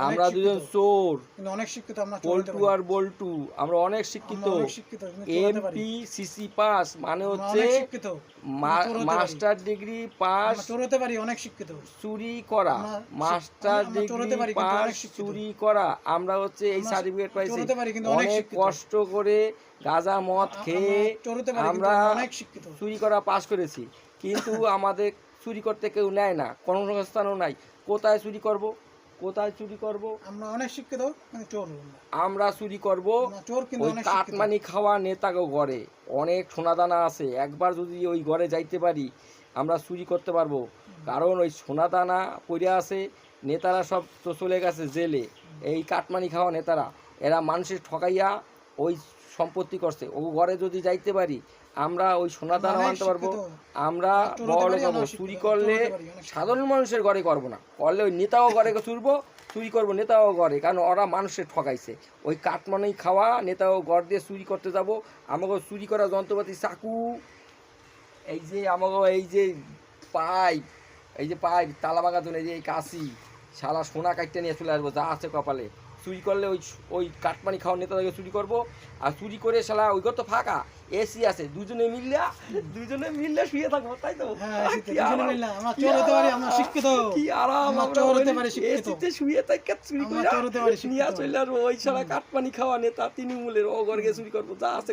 আমরা দুজন চোর, কিন্তু অনেক শিক্ষিত আমরা, পল্টু আর বল্টু, আমরা অনেক শিক্ষিত। এমপি সিসি পাস মানে হচ্ছে মাস্টার ডিগ্রি পাস, চোর হতে পারি, অনেক শিক্ষিত। চুরি করা, মাস্টার ডিগ্রি পাস চুরি করা। আমরা হচ্ছে এই সার্টিফিকেট পাইছি অনেক কষ্ট করে, গাঁজা মদ খেয়ে আমরা চুরি করা পাস করেছি। কিন্তু আমাদের চুরি করতে কেউ নেয় না, কর্মসংস্থানও নাই। কোথায় চুরি করব, কোথায় চুরি করব? আমরা অনেক শিক্ষিত, চোর আমরা চুরি করব চোর, কিন্তু ওই কাটমানি খাওয়া নেতাকে ঘরে অনেক সোনাদানা আছে। একবার যদি ওই ঘরে যাইতে পারি আমরা চুরি করতে পারবো, কারণ ওই সোনাদানা পড়ে আছে। নেতারা সব তো চলে গেছে জেলে, এই কাটমানি খাওয়া নেতারা, এরা মানুষের ঠকাইয়া ওই সম্পত্তি করছে। ও ঘরে যদি যাইতে পারি আমরা ওই সোনাদানা আনতে পারবো, আমরা বড় হবো। চুরি করলে সাধারণ মানুষের ঘরে করবো না, করলে ওই নেতাও ঘরে চুরবো, চুরি করবো নেতাও ঘরে, কারণ ওরা মানুষের ঠকাইছে। ওই কাটমানি খাওয়া নেতাও ঘর দিয়ে চুরি করতে যাব। আমাকে চুরি করা যন্ত্রপাতি, চাকু, এই যে আমাকে এই যে পাইপ, এই যে পাইপ তালা ভাঙার জন্য, এই যে এই কাশি, শালা সোনা কাটতে নিয়ে চলে আসবো যা আছে কপালে। চুরি করলে ওই কাটমানি খাওয়া নেতাদেরকে চুরি করবো। আর চুরি করে শালা ওই ঘর তো ফাঁকা, এসি আছে, দুজনে মিললে শুয়ে থাকবো, তাই তো? কি আরাম, এসিতে শুয়ে থাকি চুরি করে নিয়ে চলে আসবো। ওই শালা কাটমানি খাওয়া নেতা তৃণমূলের, ও ঘরে চুরি করবো যা আছে।